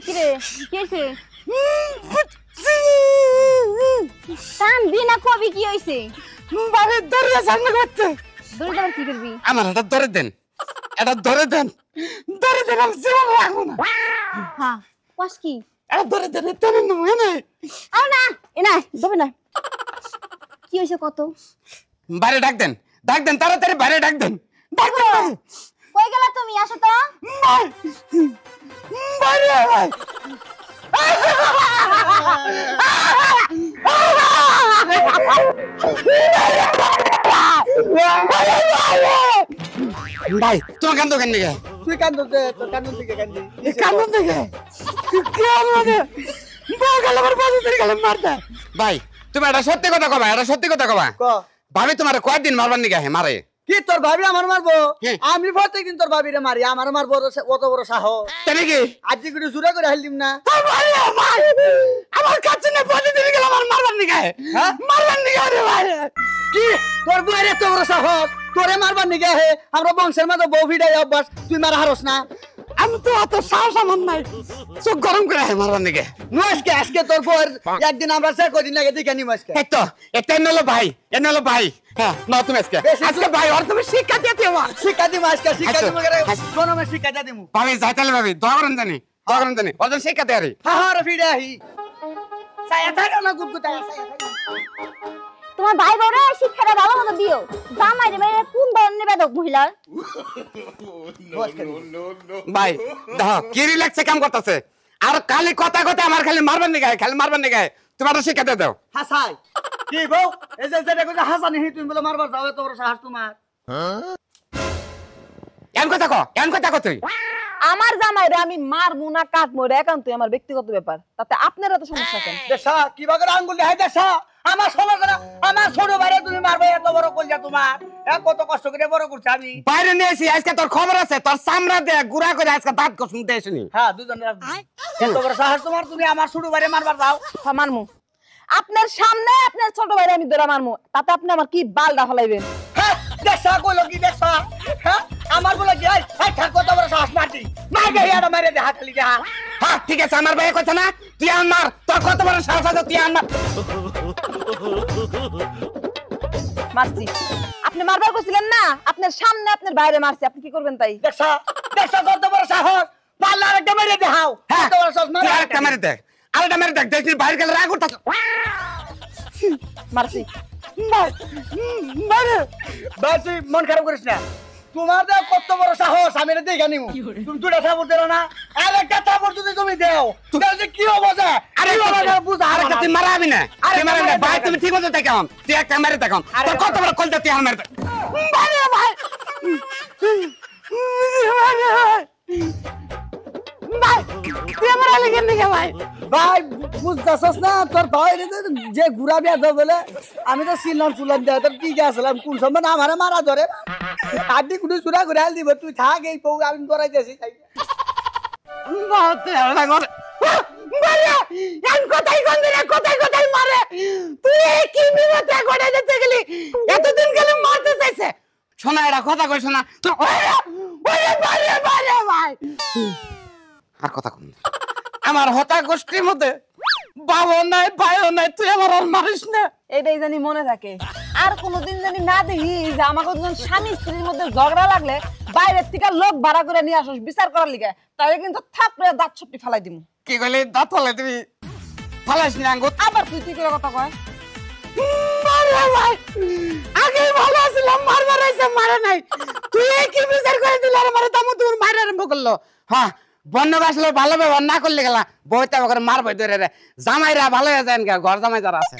কিরে কেছে টান দিনা কবি কি হইছে বারে দরজা সামনে করতে দৌড়ে আবার কি করবি আমার এটা ধরে দেন এটা ধরে দেন আমি জীবন রাখবো না হ্যাঁ কস কি এটা ধরে দেন তেনে নয় না আও না এনা দবে না কি হইছে কত বাইরে ডাক দেন তাড়াতাড়ি বাইরে ডাক দেন কই গেলা তুমি আসো তো বাইরে ভাই ভাই তোমার কান্দো কেন নিকে তুই কান্দো দে তোর কান্দো থেকে কান্দি কান্দো থেকে কেন মানে বাগাল আমার বাজে ধরে গেলাম মারতে ভাই তুমি এটা সত্যি কথা কবা ক ভাবি তোমার কয়দিন মারবার নিকে মারে কি তোর ভাবি আমার মারবো আমি প্রত্যেকদিন তোর ভাবিরে মারি আমার মারবো অত বড় সাহস তাই নাকি আজকে করে জুরা করে হালদিম না আমার কাছে না প্রতিদিন গেলাম আমার মারবার নিকে হ্যাঁ মারবার নিকে রে ভাই কি তোর বউয়ের এত বড় সাহস তোরে মারবার নিকে হে আমরা বংশের মধ্যে বউ ভিড়াই অভ্যাস তুই মারা হারস না আমি তো অত সাহস আমার নাই চোখ গরম করে মারবার নিকে আজকে তোর বউয়ের একদিন আমরা সে কদিন আগে দেখে নিম আজকে এই তো এটা নলো ভাই হ্যাঁ না তুমি আজকে ভাই আর তুমি শিক্ষা দিতে আমার শিক্ষা দিম আজকে শিক্ষা দিম গরমে শিক্ষা দিম ভাবি যাইতালে ভাবি দোয়া করেন জানি ওজন শিক্ষা দেয় রে হাহার ফিরে আহি সায়া থাকো না গুদগুতা সায়া থাকো তোমার ভাই বড় শিক্ষাটা ভালো মতো দিও জামাই রে মেয়ে কোন ধরনের বেদক মহিলার ভাই দেখো কি রিল্যাক্সে কাম করতেছে আর খালি কথা আমার খালি মারবার নিকে তোমার শিক্ষা দিয়ে দাও হাসাই কি বউ এই যে যেটা কইছে হাসানি তুমি বলে মারবার যাও এত বড় সাহস তোমার কেন কথা কো তুই আমার জামাই রে আমি মারমু না কাটমু রে একান্তই আমার ব্যক্তিগত ব্যাপার তাতে আপনারা তো সমস্যা কেন দেশা কি বাগের আঙ্গুল দেখাই দেশা আমার সমস্যা না আমার ছোট ভাইরে তুমি মারবে এত বড় কইলা তোমার কত কষ্ট করে বড় করছ আমি বাইরে নিয়েছি আজকে তোর খবর আছে তোর সামরা দে গুড়া করে আজকে দাঁত কসম দেছনি হ্যাঁ দুজন এত বড় সাহস তোমার তুমি আমার ছোট ভাইরে মারবার যাও হ্যাঁ মারমু আপনার সামনে আপনার ছোট ভাইরে আমি ধরে মারমু তাতে আপনি আমার কি বালডা ফলাইবেন হ্যাঁ দেশা কইলো কি দেশা হ্যাঁ আমার বলে কি এই থাক কত বড় সাহস মারতি মার গে ইয়াটা মারে দে হাত খালি দে হ্যাঁ ঠিক আছে আমার ভাই কইছ না তুই আমার তোর কত বড় সাহস আছে তুই আমার মারছি আপনি মারবার কইছিলেন না আপনার সামনে আপনার বাইরে মারছি আপনি কি করবেন তাই দেশা কত বড় সাহস পাল্লা আরেকটা মেরে দেখাও কত বড় সাহস মার আরেকটা মেরে দেখ দেখি বাইরে গেলে রাগ উঠতাছ মারছি বাসি মন খারাপ করিস না তোমার দেও কত বড় সাহস আমি এটা দেখে নিমু তুমি দুটা থাপড় দিলো না আরেকটা থাপড় যদি তুমি দেও তাহলে কি হবে যে আরে বুঝা আরেকটা তুই মারাবি না আরে মারা না ভাই তুমি ঠিক মতো দেখাও তুই একটা মেরে দেখাও তোর কত বড় কলটা তুই আমার মেরে ভাই তুই আমার আলিগেন নাকি ভাই বুঝতাছস না তোর ভাই যে ঘুরা বিয়া দাও বলে আমি তো সিলাম দেয় তোর কি গেছিলাম কোন সময় না আমারে মারা ধরে আড্ডি কুড়ি চুরা ঘুরে হাল দিব তুই থাক এই পৌ আমি করাই দিয়েছি কোথায় মারে তুই কি বিপদে ঘটে যেতে গেলি এতদিন গেলে মারতে চাইছে শোনা এটা কথা কই শোনা তো ভাই আর কথা কম আমার হতা গোষ্ঠীর মধ্যে বাবা নাই ভাইও নাই তুই আমার আর মারিস না এইটাই জানি মনে থাকে আর কোনোদিন জানি না দেখি যে আমাকে দুজন স্বামী স্ত্রীর মধ্যে ঝগড়া লাগলে বাইরের থেকে লোক ভাড়া করে নিয়ে আসস বিচার করার লিগে তাহলে কিন্তু থাপড়ে দাঁত ছুটি ফেলাই দিমু কি কইলি দাঁত ফেলাই দিবি ফেলাইস না আঙ্গুত আবার তুই কি করে কথা কয় মারে ভাই আগে ভালো ছিলাম মারবার হইছে মারে নাই তুই কি বিচার করে দিলি আর মারে তামু তোর মারে আরম্ভ করলো হ্যাঁ বন্য গাছলে ভালো ব্যবহার না করলে গেলা বইতে করে মারবই ধরে রে জামাইরা ভালো হয়ে যায় ঘর জামাই যারা আছে